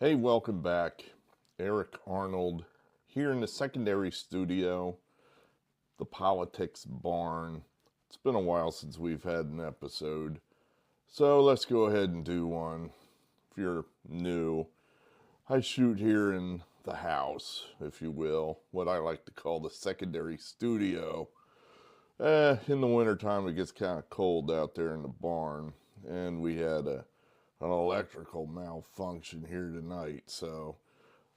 Hey, welcome back. Eric Arnold here in the secondary studio, the Politics Barn. It's been a while since we've had an episode, so let's go ahead and do one. If you're new, I shoot here in the house, if you will, what I like to call the secondary studio. In the wintertime, it gets kind of cold out there in the barn, and we had an electrical malfunction here tonight, so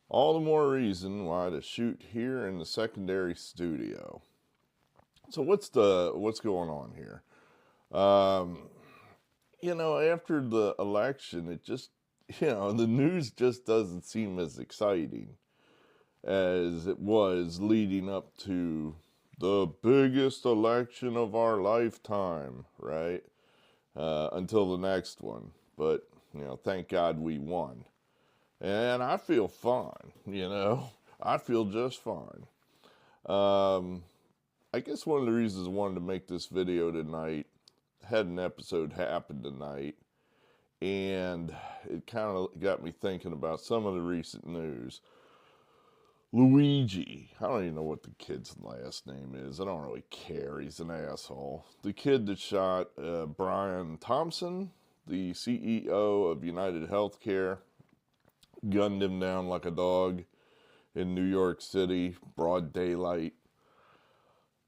all the more reason why to shoot here in the secondary studio. So what's going on here? After the election, it just, the news just doesn't seem as exciting as it was leading up to the biggest election of our lifetime, right? Until the next one. But, thank God we won. And I feel fine, I feel just fine. I guess one of the reasons I wanted to make this video tonight, had an episode happen tonight, and it kind of got me thinking about some of the recent news. Luigi, I don't even know what the kid's last name is. I don't really care. He's an asshole. The kid that shot Brian Thompson, the CEO of United Healthcare, gunned him down like a dog in New York City, broad daylight,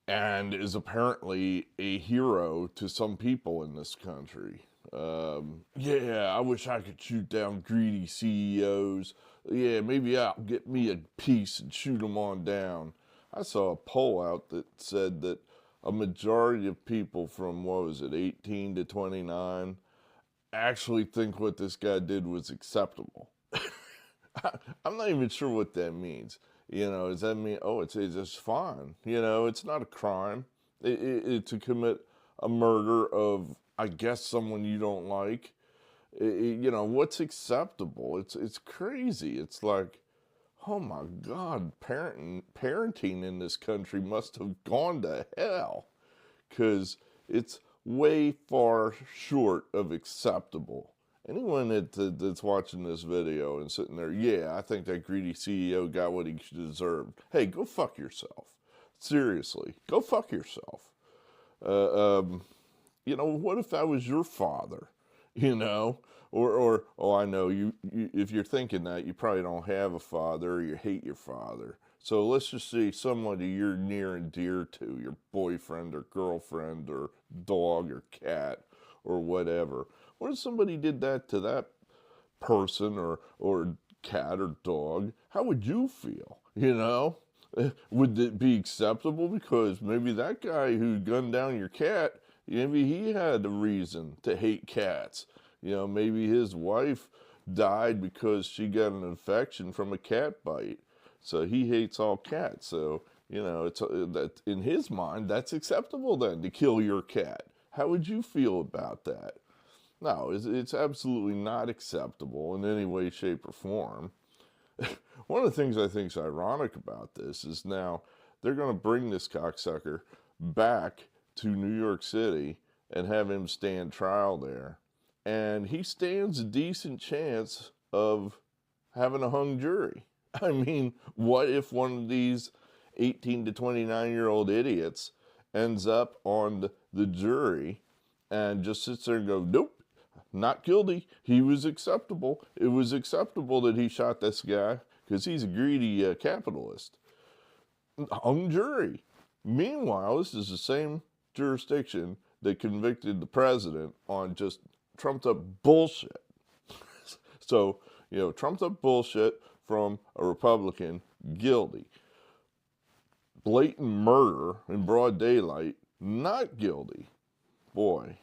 and is apparently a hero to some people in this country. I wish I could shoot down greedy CEOs. Yeah, maybe I'll get me a piece and shoot them on down. I saw a poll out that said that a majority of people from, 18 to 29, actually think what this guy did was acceptable. I'm not even sure what that means. Does that mean, it's just fine? It's not a crime. To commit a murder of, I guess, someone you don't like. What's acceptable? It's crazy. It's like, oh my God, parenting in this country must have gone to hell, because it's way far short of acceptable. Anyone that's watching this video and sitting there, I think that greedy CEO got what he deserved. Hey, go fuck yourself. Seriously, go fuck yourself. What if I was your father? Or I know you if you're thinking that, you probably don't have a father, or you hate your father. So let's just say somebody you're near and dear to, your boyfriend or girlfriend or dog or cat or whatever. What if somebody did that to that person or cat or dog? How would you feel? Would it be acceptable? Because maybe that guy who gunned down your cat, maybe he had a reason to hate cats. Maybe his wife died because she got an infection from a cat bite. So he hates all cats. So, it's that in his mind, that's acceptable then, to kill your cat. How would you feel about that? No, it's absolutely not acceptable in any way, shape, or form. One of the things I think is ironic about this is now they're going to bring this cocksucker back to New York City and have him stand trial there. And he stands a decent chance of having a hung jury. I mean, what if one of these 18 to 29-year-old idiots ends up on the jury and just sits there and goes, nope, not guilty. He was acceptable. It was acceptable that he shot this guy because he's a greedy capitalist. Hung jury. Meanwhile, this is the same jurisdiction that convicted the president on just trumped up bullshit. So, trumped up bullshit from a Republican, guilty. Blatant murder in broad daylight, not guilty. Boy,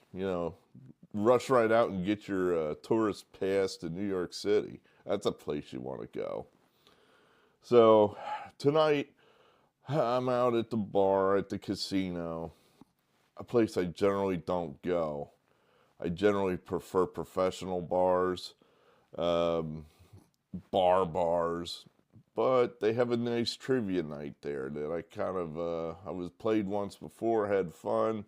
rush right out and get your tourist pass to New York City. That's a place you want to go. So tonight, I'm out at the bar at the casino, a place I generally don't go. I generally prefer professional bars, bars, but they have a nice trivia night there that I was played once before, had fun.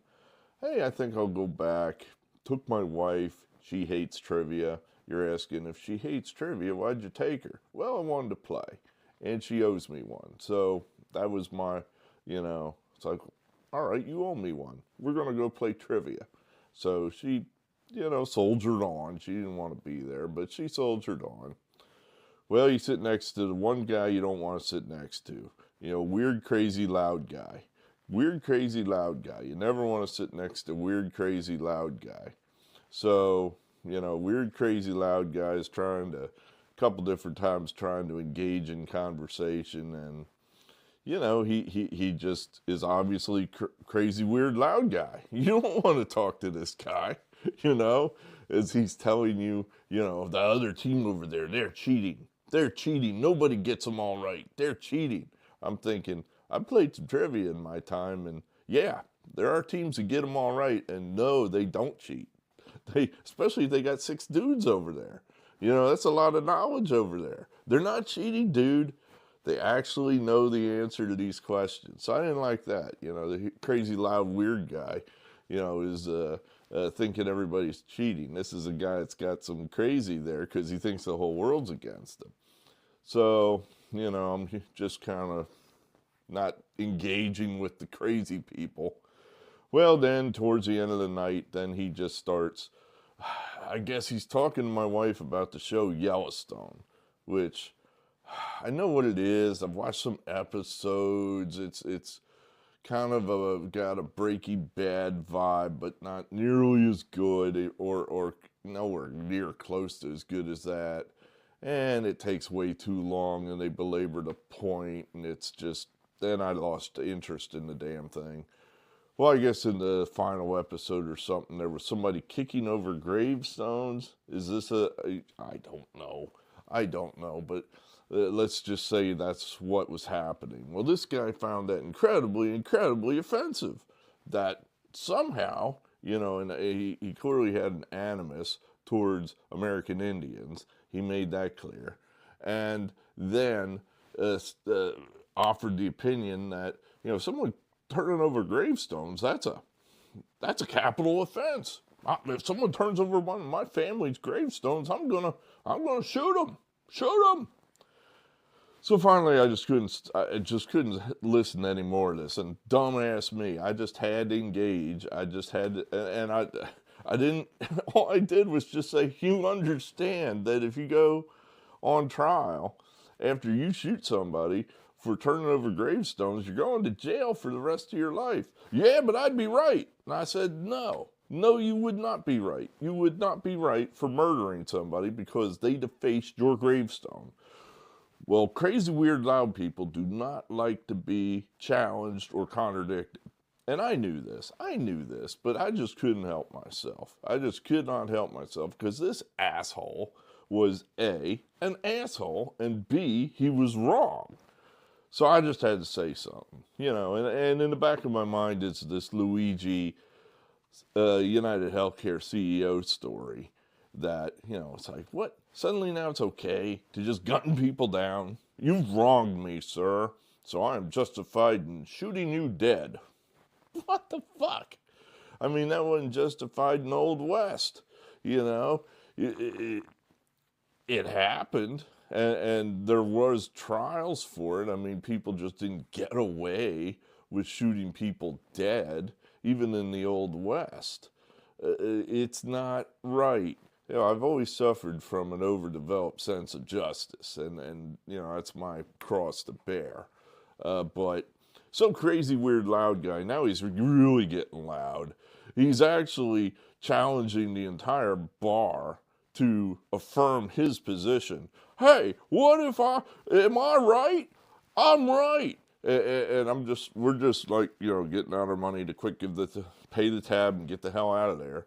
Hey, I think I'll go back. Took my wife. She hates trivia. You're asking if she hates trivia, why'd you take her? Well, I wanted to play, and she owes me one. So that was my, it's like, all right, you owe me one. We're going to go play trivia. So she, soldiered on. She didn't want to be there, but she soldiered on. Well, you sit next to the one guy you don't want to sit next to. Weird, crazy, loud guy. Weird, crazy, loud guy. You never want to sit next to weird, crazy, loud guy. So, weird, crazy, loud guy is a couple different times trying to engage in conversation, and he just is obviously crazy, weird, loud guy. You don't want to talk to this guy, as he's telling you, the other team over there, they're cheating. They're cheating. Nobody gets them all right. They're cheating. I'm thinking, I played some trivia in my time, and yeah, there are teams that get them all right, and no, they don't cheat. Especially if they got 6 dudes over there. That's a lot of knowledge over there. They're not cheating, dude. They actually know the answer to these questions. So I didn't like that. The crazy, loud, weird guy, is thinking everybody's cheating. This is a guy that's got some crazy there because he thinks the whole world's against him. So, I'm just kind of not engaging with the crazy people. Well, then, towards the end of the night, then he just starts, I guess he's talking to my wife about the show Yellowstone, which I know what it is. I've watched some episodes. It's kind of got a Breaking Bad vibe, but not nearly as good or nowhere near close to as good as that. And it takes way too long, and they belabor the point, and it's just, then I lost interest in the damn thing. Well, I guess in the final episode or something, there was somebody kicking over gravestones. Is this I don't know, but let's just say that's what was happening. Well, this guy found that incredibly, incredibly offensive. That somehow, and he clearly had an animus towards American Indians. He made that clear. And then offered the opinion that, someone turning over gravestones, that's a capital offense. If someone turns over one of my family's gravestones, I'm gonna shoot them. Shoot them. So finally, I just couldn't listen to any more of this. And dumbass me, I just had to engage. I just had to, and I didn't. All I did was just say, you understand that if you go on trial after you shoot somebody for turning over gravestones, you're going to jail for the rest of your life. Yeah, but I'd be right. And I said, no, you would not be right. You would not be right for murdering somebody because they defaced your gravestone. Well, crazy, weird, loud people do not like to be challenged or contradicted. And I knew this, but I just couldn't help myself. I just could not help myself because this asshole was A, an asshole, and B, he was wrong. So I just had to say something, and in the back of my mind is this Luigi United Healthcare CEO story that, it's like, what? Suddenly now it's okay to just gun people down? You've wronged me, sir, so I am justified in shooting you dead. What the fuck? I mean, that wasn't justified in Old West, It happened. And there was trials for it. I mean, people just didn't get away with shooting people dead, even in the Old West. It's not right. I've always suffered from an overdeveloped sense of justice, and that's my cross to bear. But some crazy, weird, loud guy, now he's really getting loud. He's actually challenging the entire bar to affirm his position. Hey, what if am I right? I'm right. And we're just like, getting out our money to quick pay the tab and get the hell out of there.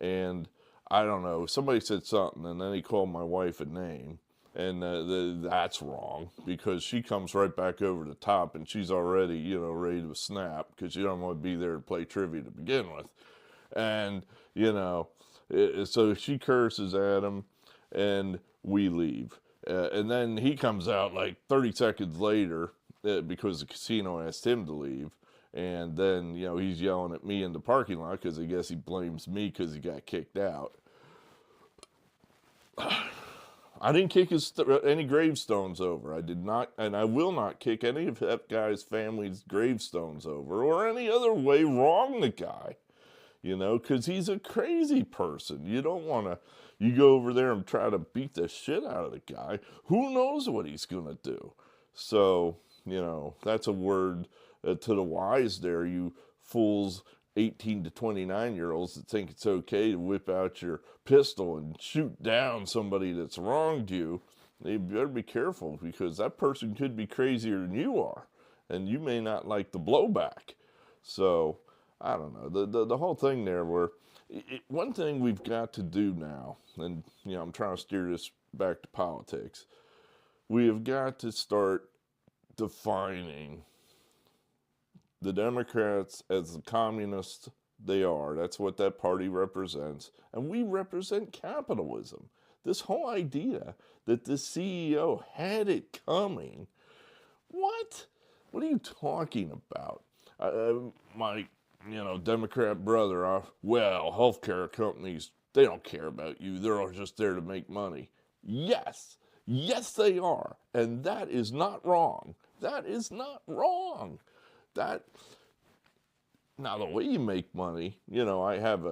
And I don't know, somebody said something, and then he called my wife a name. And that's wrong, because she comes right back over the top, and she's already, ready to snap, because she don't want to be there to play trivia to begin with. And, so she curses at him, and we leave. And then he comes out like 30 seconds later because the casino asked him to leave. And then, he's yelling at me in the parking lot because I guess he blames me because he got kicked out. I didn't kick any gravestones over. I did not, and I will not kick any of that guy's family's gravestones over or any other way wrong the guy, because he's a crazy person. You don't want to, you go over there and try to beat the shit out of the guy. Who knows what he's going to do? So, that's a word to the wise there, you fools 18 to 29-year-olds that think it's okay to whip out your pistol and shoot down somebody that's wronged you. You better be careful, because that person could be crazier than you are, and you may not like the blowback. So, I don't know. The whole thing there where, one thing we've got to do now, and, I'm trying to steer this back to politics, we have got to start defining the Democrats as the communists they are. That's what that party represents. And we represent capitalism. This whole idea that the CEO had it coming. What? What are you talking about? My, Democrat brother, well, healthcare companies, they don't care about you. They're all just there to make money. Yes. Yes, they are. And that is not wrong. That is not wrong. Now the way you make money, I have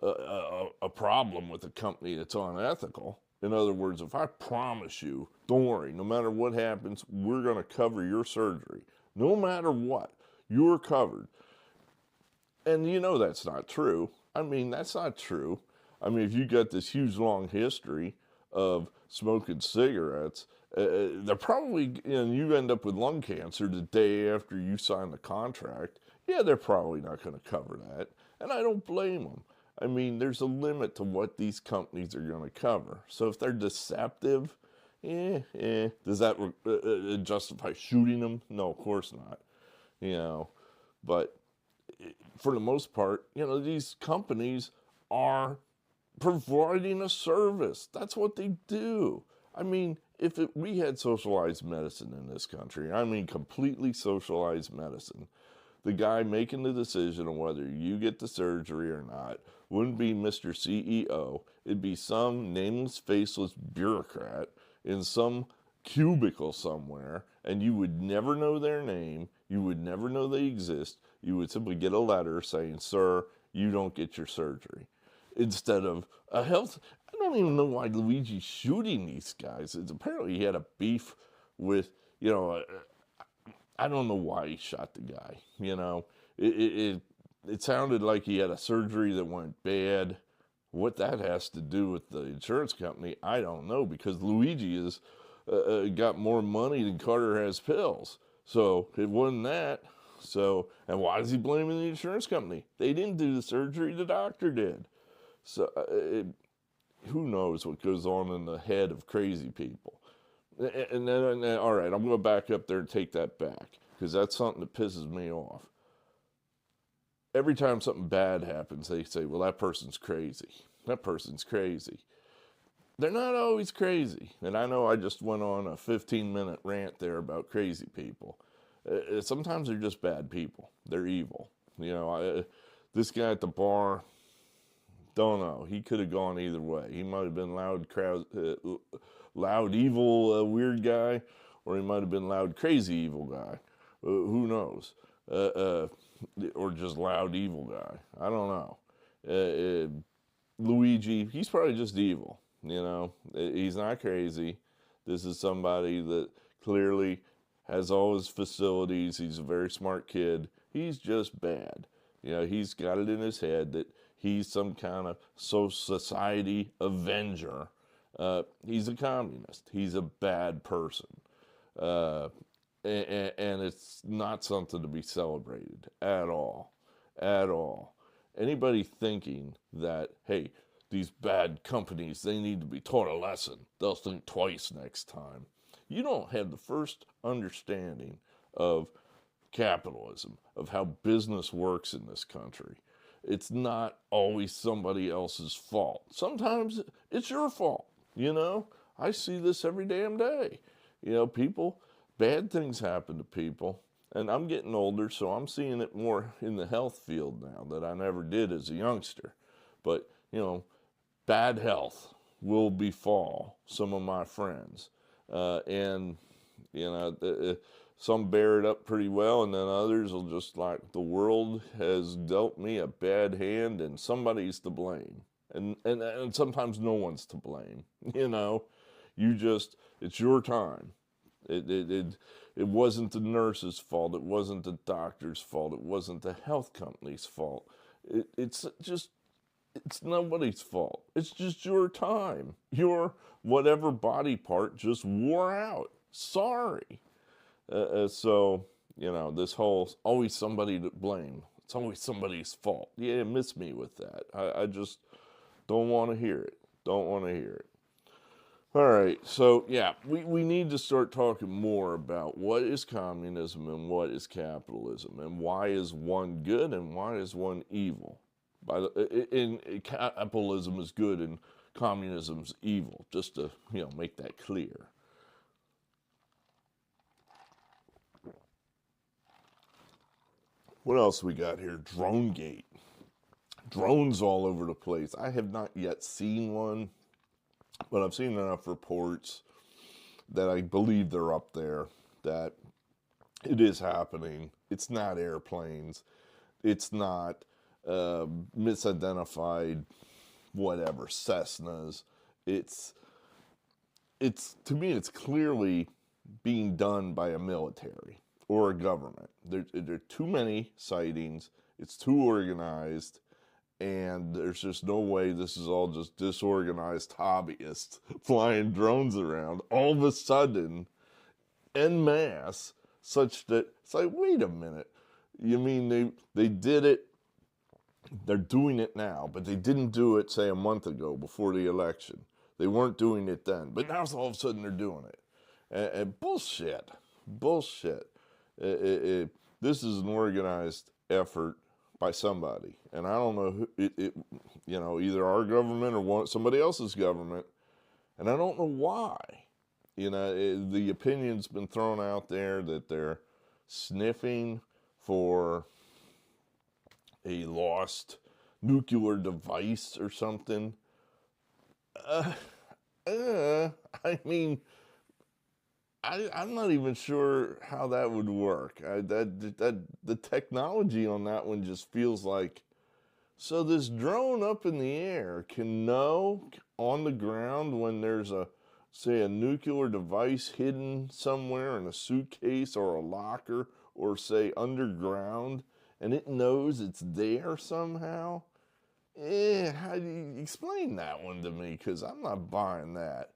a problem with a company that's unethical. In other words, if I promise you, don't worry, no matter what happens, we're going to cover your surgery. No matter what, you're covered. And that's not true. That's not true. If you got this huge long history of smoking cigarettes, they're probably, you end up with lung cancer the day after you sign the contract. Yeah, they're probably not going to cover that. And I don't blame them. There's a limit to what these companies are going to cover. So if they're deceptive, does that justify shooting them? No, of course not. But for the most part, these companies are providing a service. That's what they do. If we had socialized medicine in this country, completely socialized medicine, the guy making the decision on whether you get the surgery or not wouldn't be Mr. CEO. It'd be some nameless, faceless bureaucrat in some cubicle somewhere, and you would never know their name. You would never know they exist. You would simply get a letter saying, sir, you don't get your surgery. Instead of a health... I don't even know why Luigi's shooting these guys. Apparently he had a beef with, I don't know why he shot the guy. It sounded like he had a surgery that went bad. What that has to do with the insurance company, I don't know, because Luigi has got more money than Carter has pills. So it wasn't that. So, and why is he blaming the insurance company? They didn't do the surgery, the doctor did. So who knows what goes on in the head of crazy people. And then, all right, I'm going to back up there and take that back, because that's something that pisses me off. Every time something bad happens, they say, well, that person's crazy. That person's crazy. They're not always crazy. And I know I just went on a 15-minute rant there about crazy people. Sometimes they're just bad people. They're evil. This guy at the bar, don't know. He could have gone either way. He might have been loud, evil, weird guy, or he might have been loud, crazy, evil guy. Who knows? Or just loud, evil guy. I don't know. Luigi, he's probably just evil. He's not crazy. This is somebody that clearly has all his facilities. He's a very smart kid. He's just bad. He's got it in his head that he's some kind of society avenger. He's a communist. He's a bad person. And it's not something to be celebrated at all. At all. Anybody thinking that, hey, these bad companies, they need to be taught a lesson, they'll think twice next time. You don't have the first understanding of capitalism, of how business works in this country. It's not always somebody else's fault. Sometimes it's your fault. I see this every damn day. People, bad things happen to people. And I'm getting older, so I'm seeing it more in the health field now that I never did as a youngster. But, bad health. will befall some of my friends. And, you know, some bear it up pretty well, and then others will just like, the world has dealt me a bad hand and somebody's to blame. And sometimes no one's to blame, you know. It's your time. It wasn't the nurse's fault. It wasn't the doctor's fault. It wasn't the health company's fault. It's nobody's fault. It's just your time. Your whatever body part just wore out. Sorry. So, you know, this whole always somebody to blame. It's always somebody's fault. Yeah, miss me with that. I just don't want to hear it. Don't want to hear it. All right, so yeah, we need to start talking more about what is communism and what is capitalism, and why is one good and why is one evil. Capitalism is good and communism is evil, just to, you know, make that clear. What else we got here? DroneGate. Drones all over the place. I have not yet seen one, but I've seen enough reports that I believe they're up there, that it is happening. It's not airplanes. It's not misidentified, whatever, Cessnas. It's to me, it's clearly being done by a military or a government. There are too many sightings. It's too organized. And there's just no way this is all just disorganized hobbyists flying drones around all of a sudden, en masse, such that it's like, wait a minute. You mean they did it, they're doing it now, but they didn't do it, say, a month ago before the election. They weren't doing it then, but now all of a sudden they're doing it. And bullshit. Bullshit. This is an organized effort by somebody, and I don't know who you know, either our government or somebody else's government, and I don't know why. You know, the opinion's been thrown out there that they're sniffing for a lost nuclear device or something. I mean, I'm not even sure how that would work. The technology on that one just feels like, so this drone up in the air can know on the ground when there's say a nuclear device hidden somewhere in a suitcase or a locker or say underground, and it knows it's there somehow. How do you explain that one to me? Because I'm not buying that.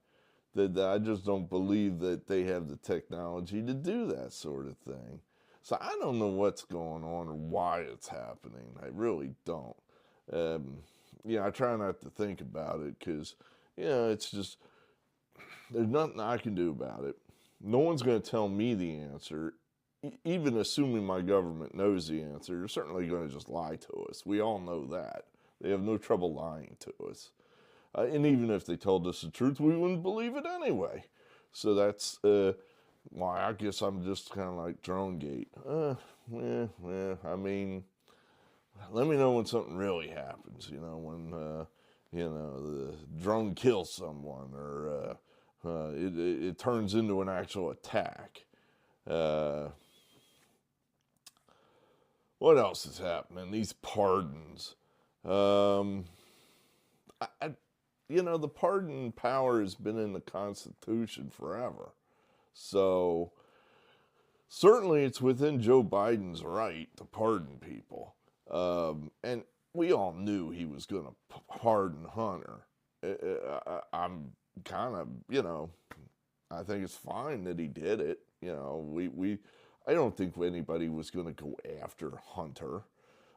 That I just don't believe that they have the technology to do that sort of thing. So I don't know what's going on or why it's happening. I really don't. I try not to think about it because, it's just, there's nothing I can do about it. No one's going to tell me the answer. Even assuming my government knows the answer, they're certainly going to just lie to us. We all know that. They have no trouble lying to us. And even if they told us the truth, we wouldn't believe it anyway. So that's why I guess I'm just kind of like DroneGate. I mean, let me know when something really happens, when, the drone kills someone or it turns into an actual attack. What else is happening? These pardons. The pardon power has been in the Constitution forever. So, certainly it's within Joe Biden's right to pardon people. And we all knew he was going to pardon Hunter. I'm kind of, I think it's fine that he did it. I don't think anybody was going to go after Hunter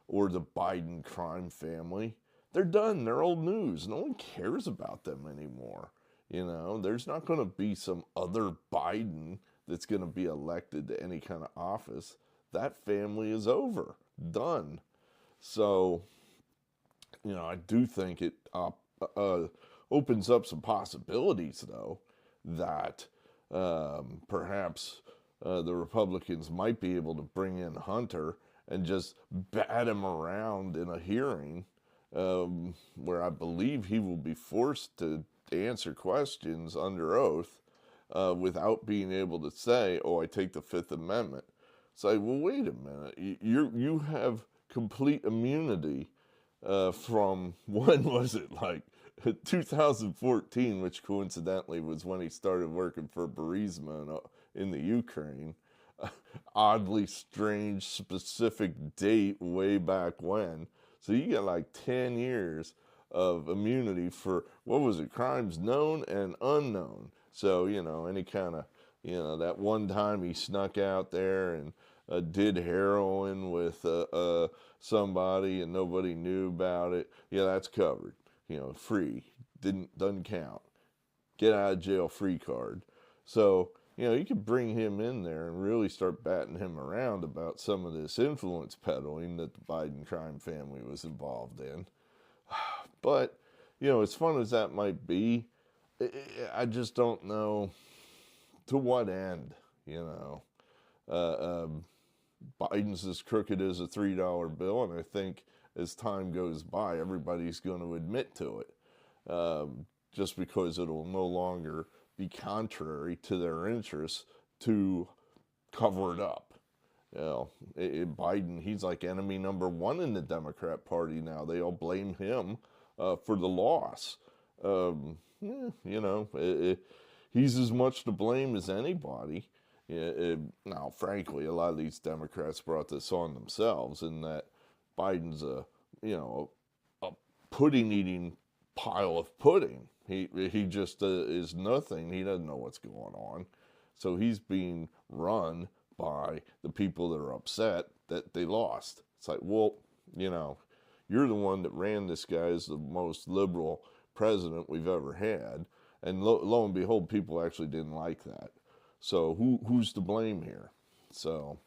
or the Biden crime family. They're done. They're old news. No one cares about them anymore. There's not going to be some other Biden that's going to be elected to any kind of office. That family is over. Done. So, I do think it opens up some possibilities, though, that perhaps the Republicans might be able to bring in Hunter and just bat him around in a hearing where I believe he will be forced to answer questions under oath without being able to say, "Oh, I take the Fifth Amendment." It's like, well, wait a minute. You have complete immunity from when was it, like 2014, which coincidentally was when he started working for Burisma in the Ukraine. Oddly strange, specific date way back when. So you get like 10 years of immunity for, what was it, crimes known and unknown. So, any kind of, that one time he snuck out there and did heroin with somebody and nobody knew about it. Yeah, that's covered. Free. Doesn't count. Get out of jail free card. So, you could bring him in there and really start batting him around about some of this influence peddling that the Biden crime family was involved in. But, as fun as that might be, I just don't know to what end, Biden's as crooked as a $3 bill, and I think as time goes by, everybody's going to admit to it, just because it'll no longer be contrary to their interests to cover it up. Biden, he's like enemy number one in the Democrat Party now. They all blame him for the loss. He's as much to blame as anybody. Now, frankly, a lot of these Democrats brought this on themselves, in that Biden's a pudding-eating pile of pudding. He just is nothing. He doesn't know what's going on. So he's being run by the people that are upset that they lost. It's like, well, you're the one that ran this guy as the most liberal president we've ever had. And lo and behold, people actually didn't like that. So who's to blame here? So,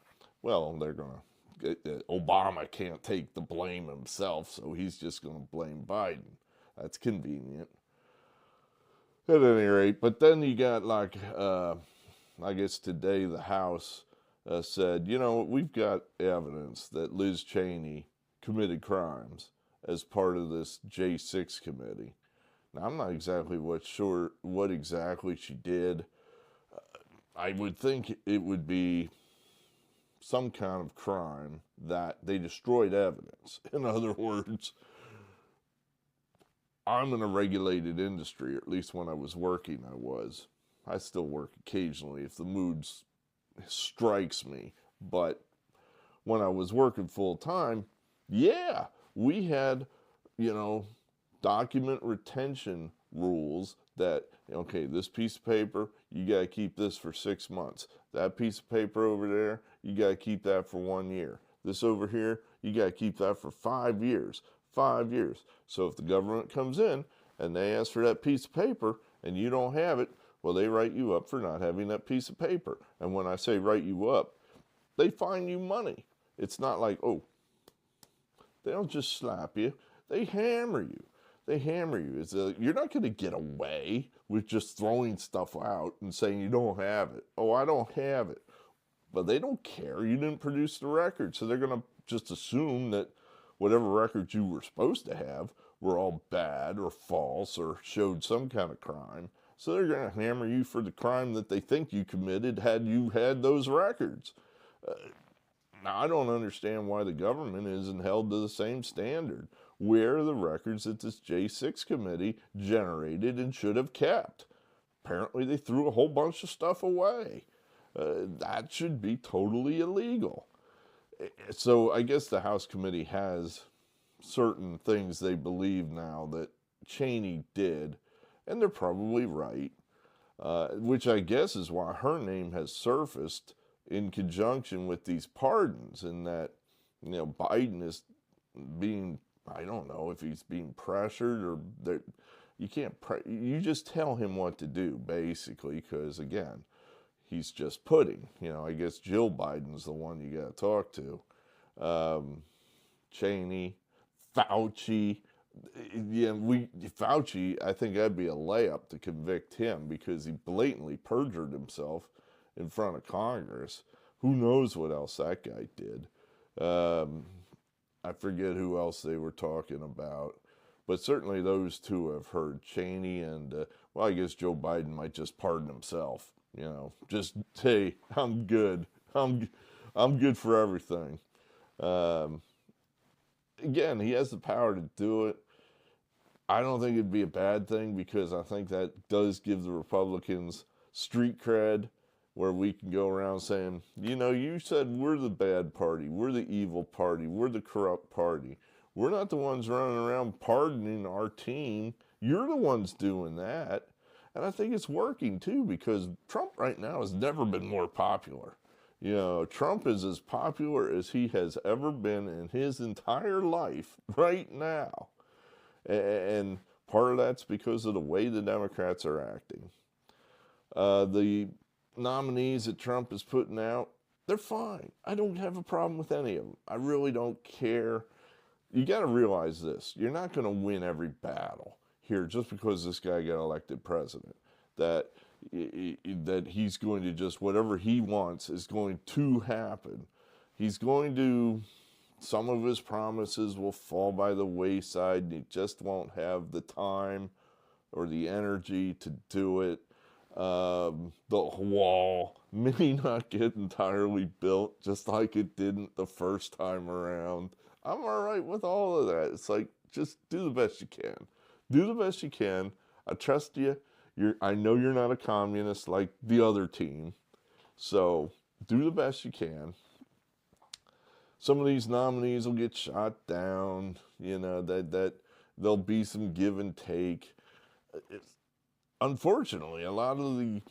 well, they're going to, Obama can't take the blame himself, so he's just going to blame Biden. That's convenient. At any rate, but then you got like, I guess today the House said, we've got evidence that Liz Cheney committed crimes as part of this J6 committee. Now, I'm not exactly sure what exactly she did. I would think it would be some kind of crime that they destroyed evidence. In other words, I'm in a regulated industry, or at least when I was working, I was. I still work occasionally if the mood strikes me. But when I was working full time, yeah, we had, document retention rules that, okay, this piece of paper, you got to keep this for 6 months. That piece of paper over there, you got to keep that for 1 year. This over here, you got to keep that for 5 years. 5 years. So if the government comes in and they ask for that piece of paper and you don't have it, well, they write you up for not having that piece of paper. And when I say write you up, they fine you money. It's not like, oh, they don't just slap you. They hammer you. They hammer you. You're not going to get away with just throwing stuff out and saying you don't have it. Oh, I don't have it. But they don't care. You didn't produce the record. So they're going to just assume that whatever records you were supposed to have were all bad or false or showed some kind of crime. So they're going to hammer you for the crime that they think you committed had you had those records. Now, I don't understand why the government isn't held to the same standard. Where are the records that this J6 committee generated and should have kept? Apparently, they threw a whole bunch of stuff away. That should be totally illegal. So I guess the House committee has certain things they believe now that Cheney did, and they're probably right, which I guess is why her name has surfaced in conjunction with these pardons, and that, Biden is being, I don't know if he's being pressured or that you just tell him what to do, basically, because again, he's just pudding. I guess Jill Biden's the one you got to talk to. Cheney, Fauci. Yeah, Fauci, I think that'd be a layup to convict him because he blatantly perjured himself in front of Congress. Who knows what else that guy did. I forget who else they were talking about. But certainly those two have heard. Cheney and, well, I guess Joe Biden might just pardon himself. Just, hey, I'm good. I'm good for everything. Um, Again, he has the power to do it. I don't think it'd be a bad thing because I think that does give the Republicans street cred where we can go around saying, you said we're the bad party, we're the evil party, we're the corrupt party. We're not the ones running around pardoning our team. You're the ones doing that. And I think it's working too because Trump right now has never been more popular. Trump is as popular as he has ever been in his entire life right now. And part of that's because of the way the Democrats are acting. The nominees that Trump is putting out, they're fine. I don't have a problem with any of them. I really don't care. You got to realize this. You're not going to win every battle here just because this guy got elected president. That he's going to just, whatever he wants is going to happen. Some of his promises will fall by the wayside and he just won't have the time or the energy to do it. The wall may not get entirely built just like it didn't the first time around. I'm all right with all of that. It's like, just do the best you can. Do the best you can. I trust you. I know you're not a communist like the other team. So do the best you can. Some of these nominees will get shot down. That there'll be some give and take. Unfortunately, a lot of the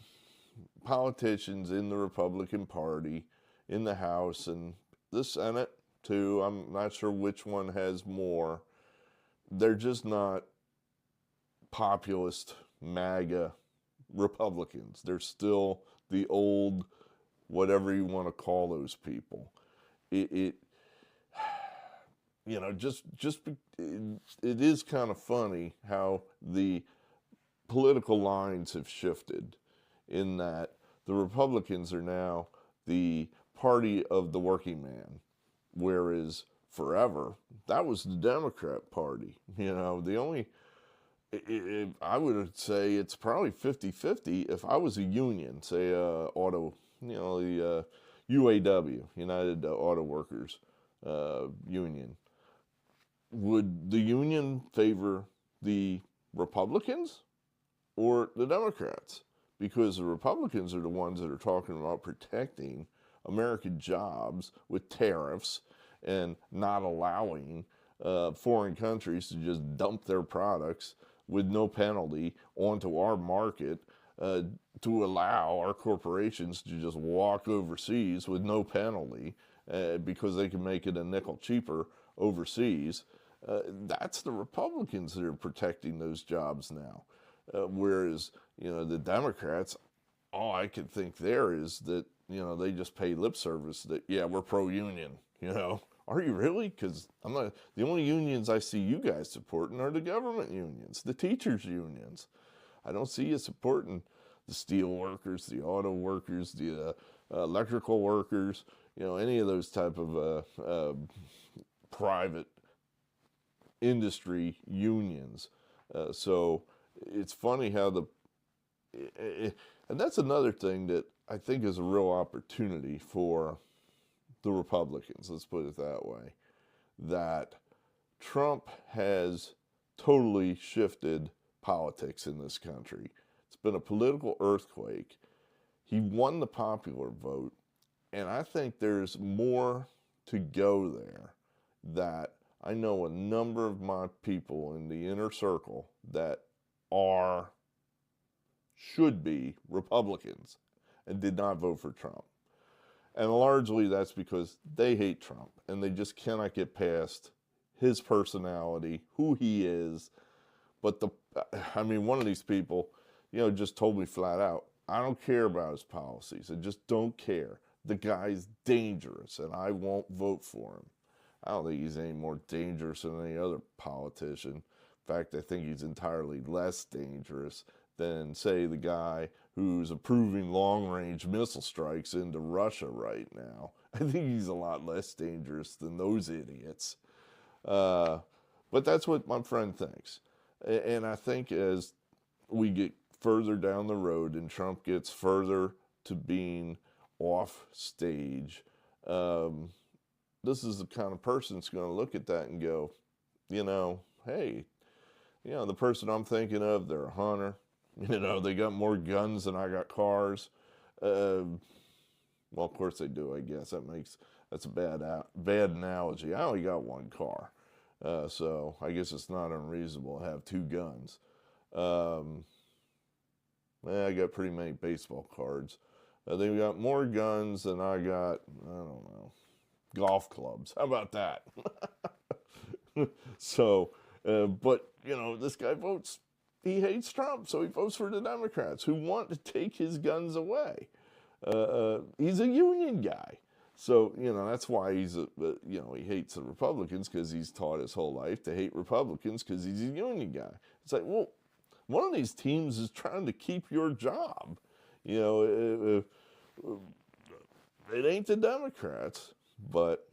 politicians in the Republican Party, in the House and the Senate too, I'm not sure which one has more, they're just not populist MAGA Republicans. They're still the old, whatever you want to call those people. It is kind of funny how the political lines have shifted in that the Republicans are now the party of the working man, whereas forever that was the Democrat Party. I would say it's probably 50-50 if I was a union, say auto, the UAW, United Auto Workers Union. Would the union favor the Republicans or the Democrats? Because the Republicans are the ones that are talking about protecting American jobs with tariffs and not allowing foreign countries to just dump their products with no penalty onto our market, to allow our corporations to just walk overseas with no penalty because they can make it a nickel cheaper overseas. That's the Republicans that are protecting those jobs now. Whereas, the Democrats, all I can think there is that, they just pay lip service that, yeah, we're pro-union, Are you really? Because the only unions I see you guys supporting are the government unions, the teachers' unions. I don't see you supporting the steel workers, the auto workers, the electrical workers, any of those type of private industry unions. So it's funny how and that's another thing that I think is a real opportunity for the Republicans, let's put it that way, that Trump has totally shifted politics in this country. It's been a political earthquake. He won the popular vote, and I think there's more to go there. That I know a number of my people in the inner circle that should be Republicans and did not vote for Trump. And largely that's because they hate Trump and they just cannot get past his personality, who he is. But one of these people, just told me flat out, I don't care about his policies. I just don't care. The guy's dangerous and I won't vote for him. I don't think he's any more dangerous than any other politician. In fact, I think he's entirely less dangerous than, say, the guy who's approving long-range missile strikes into Russia right now. I think he's a lot less dangerous than those idiots. But But that's what my friend thinks. And I think as we get further down the road and Trump gets further to being off stage, this is the kind of person that's going to look at that and go, hey, the person I'm thinking of, they're a hunter. They got more guns than I got cars. Well, of course they do, I guess. That's a bad analogy. I only got one car. So I guess it's not unreasonable to have two guns. I got pretty many baseball cards. They got more guns than I got, I don't know, golf clubs. How about that? So, but, this guy he hates Trump, so he votes for the Democrats who want to take his guns away. He's a union guy. So, that's why he hates the Republicans, because he's taught his whole life to hate Republicans because he's a union guy. It's like, well, one of these teams is trying to keep your job. It ain't the Democrats, but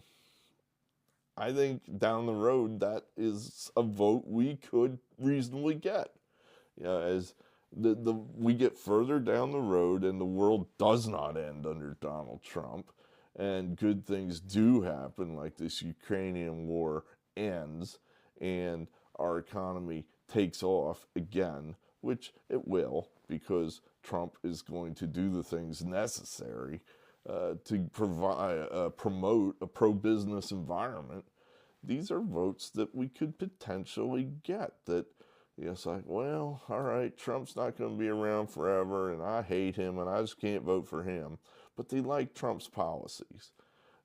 I think down the road that is a vote we could reasonably get. As we get further down the road and the world does not end under Donald Trump, and good things do happen, like this Ukrainian war ends and our economy takes off again, which it will, because Trump is going to do the things necessary to promote a pro-business environment. These are votes that we could potentially get that, it's like, well, all right, Trump's not going to be around forever, and I hate him, and I just can't vote for him. But they like Trump's policies.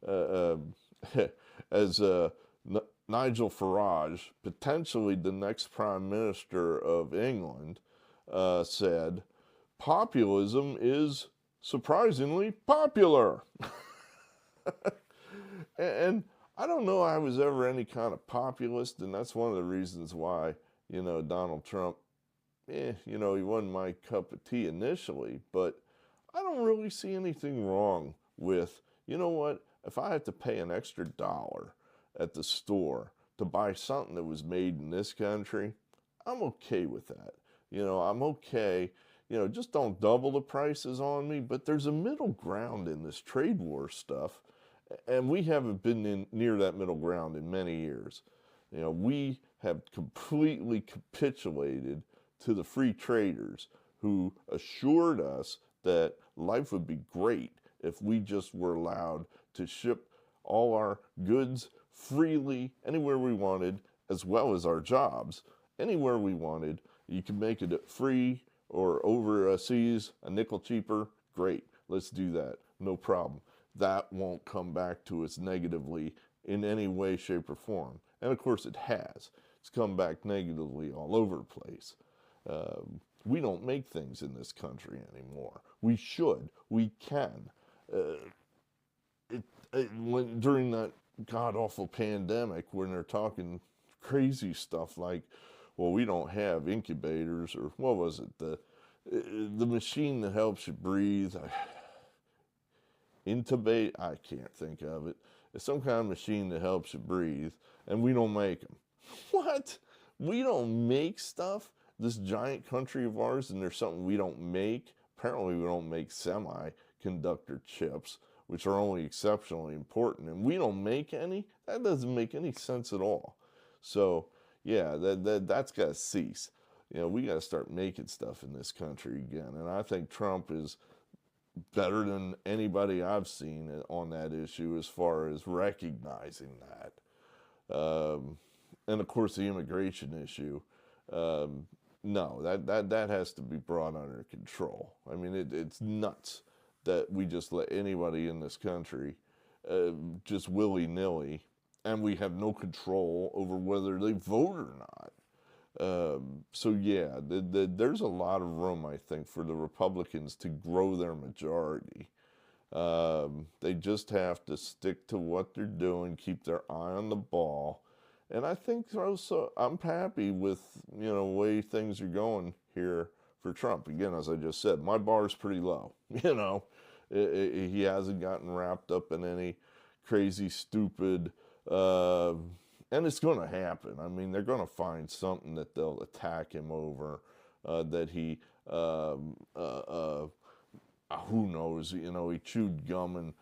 As Nigel Farage, potentially the next prime minister of England, said, populism is surprisingly popular. And I don't know I was ever any kind of populist, and that's one of the reasons why, Donald Trump, he wasn't my cup of tea initially, but I don't really see anything wrong with, if I had to pay an extra $1 at the store to buy something that was made in this country, I'm okay with that. I'm okay. Just don't double the prices on me, but there's a middle ground in this trade war stuff, and we haven't been near that middle ground in many years. We have completely capitulated to the free traders who assured us that life would be great if we just were allowed to ship all our goods freely anywhere we wanted, as well as our jobs anywhere we wanted. You can make it free or overseas a nickel cheaper. Great, let's do that. No problem. That won't come back to us negatively in any way, shape, or form. And of course it has. It's come back negatively all over the place. We don't make things in this country anymore. We should. We can. During that god-awful pandemic, when they're talking crazy stuff like, well, we don't have incubators, or what was it? The machine that helps you breathe. Intubate? I can't think of it. It's some kind of machine that helps you breathe, and we don't make them. What? We don't make stuff? This giant country of ours, and there's something we don't make? Apparently we don't make semiconductor chips, which are only exceptionally important, and we don't make any? That doesn't make any sense at all. So, yeah, that's got to cease. We got to start making stuff in this country again, and I think Trump is better than anybody I've seen on that issue as far as recognizing that. And of course, the immigration issue, no, that has to be brought under control. I mean, it's nuts that we just let anybody in this country just willy-nilly, and we have no control over whether they vote or not. So yeah, there's a lot of room, I think, for the Republicans to grow their majority. They just have to stick to what they're doing, keep their eye on the ball. And I think also, I'm happy with, the way things are going here for Trump. Again, as I just said, my bar's pretty low. He hasn't gotten wrapped up in any crazy, stupid and it's going to happen. I mean, they're going to find something that they'll attack him over, that he, who knows, you know, he chewed gum and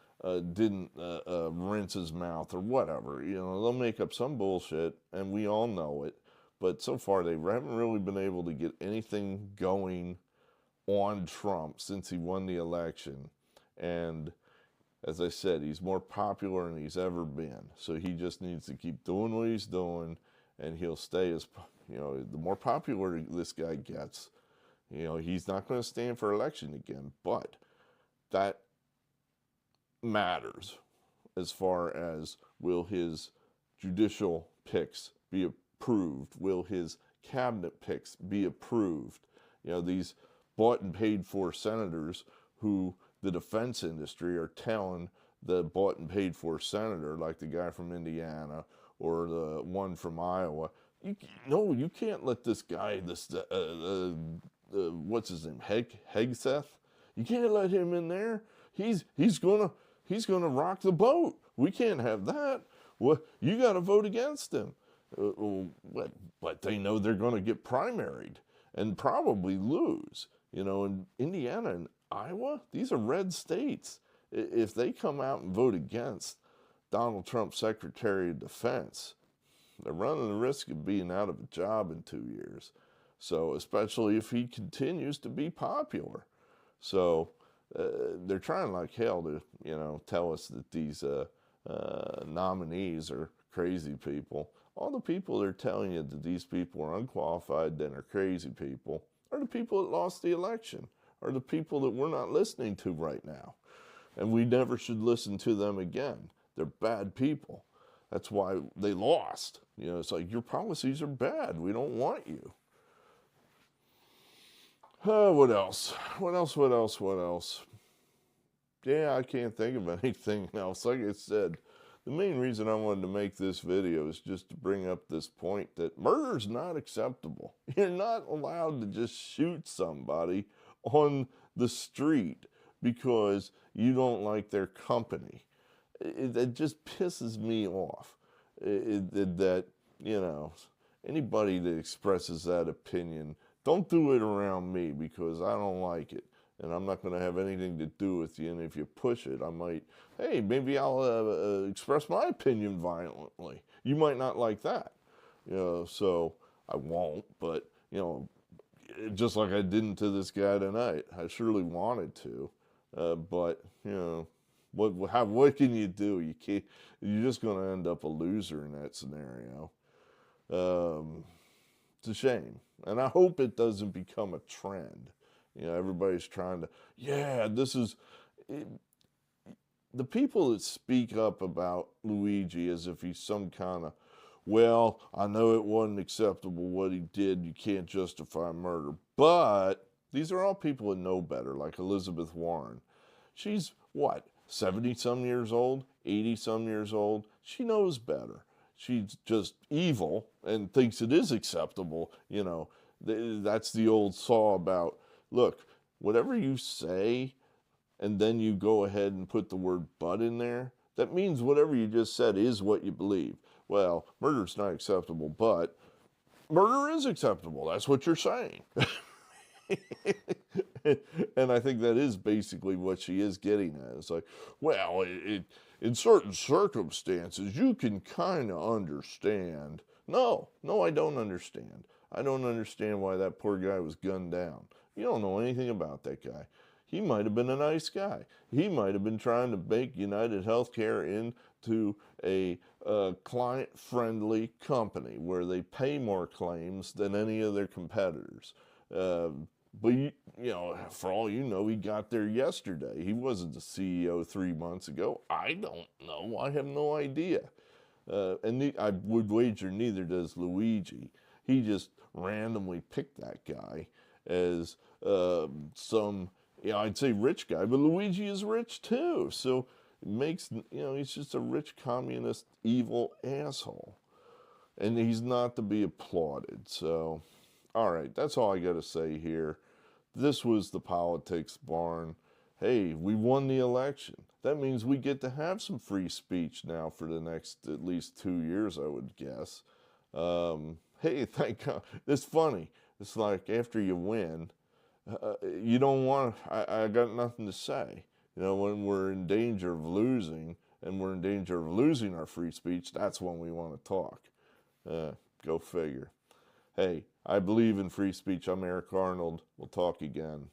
didn't rinse his mouth or whatever. You know, they'll make up some bullshit, and we all know it. But so far, they haven't really been able to get anything going on Trump since he won the election. And as I said, he's more popular than he's ever been. So he just needs to keep doing what he's doing, and he'll stay as, you know, the more popular this guy gets, you know, he's not going to stand for election again. But that matters as far as, will his judicial picks be approved? Will his cabinet picks be approved? You know, these bought and paid for senators who the defense industry are telling the bought and paid for senator, like the guy from Indiana or the one from Iowa, you can't let this guy, what's his name, Hegseth, you can't let him in there. He's gonna rock the boat. We can't have that. Well, you got to vote against him. But they know they're going to get primaried and probably lose. You know, in Indiana and Iowa, these are red states. If they come out and vote against Donald Trump's Secretary of Defense, they're running the risk of being out of a job in 2 years. So, especially if he continues to be popular. So, they're trying like hell to, you know, tell us that these nominees are crazy people. All the people that are telling you that these people are unqualified and are crazy people are the people that lost the election, are the people that we're not listening to right now. And we never should listen to them again. They're bad people. That's why they lost. You know, it's like, your policies are bad. We don't want you. What else? What else? Yeah, I can't think of anything else. Like I said, the main reason I wanted to make this video is just to bring up this point that murder is not acceptable. You're not allowed to just shoot somebody on the street because you don't like their company. It just pisses me off that, you know, anybody that expresses that opinion, don't do it around me because I don't like it. And I'm not going to have anything to do with you. And if you push it, I might, hey, maybe I'll express my opinion violently. You might not like that. You know, so I won't. But, you know, just like I didn't to this guy tonight. I surely wanted to. But, you know, what can you do? You can't, you're just going to end up a loser in that scenario. It's a shame. And I hope it doesn't become a trend. You know, everybody's trying to, the people that speak up about Luigi as if he's some kind of, well, I know it wasn't acceptable what he did, you can't justify murder. But these are all people that know better, like Elizabeth Warren. She's, 70-some years old, 80-some years old? She knows better. She's just evil and thinks it is acceptable. You know, that's the old saw about, look, whatever you say, and then you go ahead and put the word but in there, that means whatever you just said is what you believe. Well, murder's not acceptable, but murder is acceptable. That's what you're saying. And I think that is basically what she is getting at. It's like, well, in certain circumstances, you can kind of understand. No, I don't understand. I don't understand why that poor guy was gunned down. You don't know anything about that guy. He might have been a nice guy. He might have been trying to make United Healthcare into a client-friendly company where they pay more claims than any of their competitors. But, you know, for all you know, he got there yesterday. He wasn't the CEO 3 months ago. I don't know. I have no idea. And I would wager neither does Luigi. He just randomly picked that guy as some, I'd say rich guy, but Luigi is rich too. So it makes, he's just a rich communist, evil asshole. And he's not to be applauded. So, all right, that's all I got to say here. This was the Politics Barn. hey, we won the election. That means we get to have some free speech now for the next at least 2 years, I would guess. Hey, thank God. It's funny. It's like after you win, you don't want. I got nothing to say. When we're in danger of losing, and we're in danger of losing our free speech, that's when we want to talk. Go figure. Hey, I believe in free speech. I'm Eric Arnold. We'll talk again.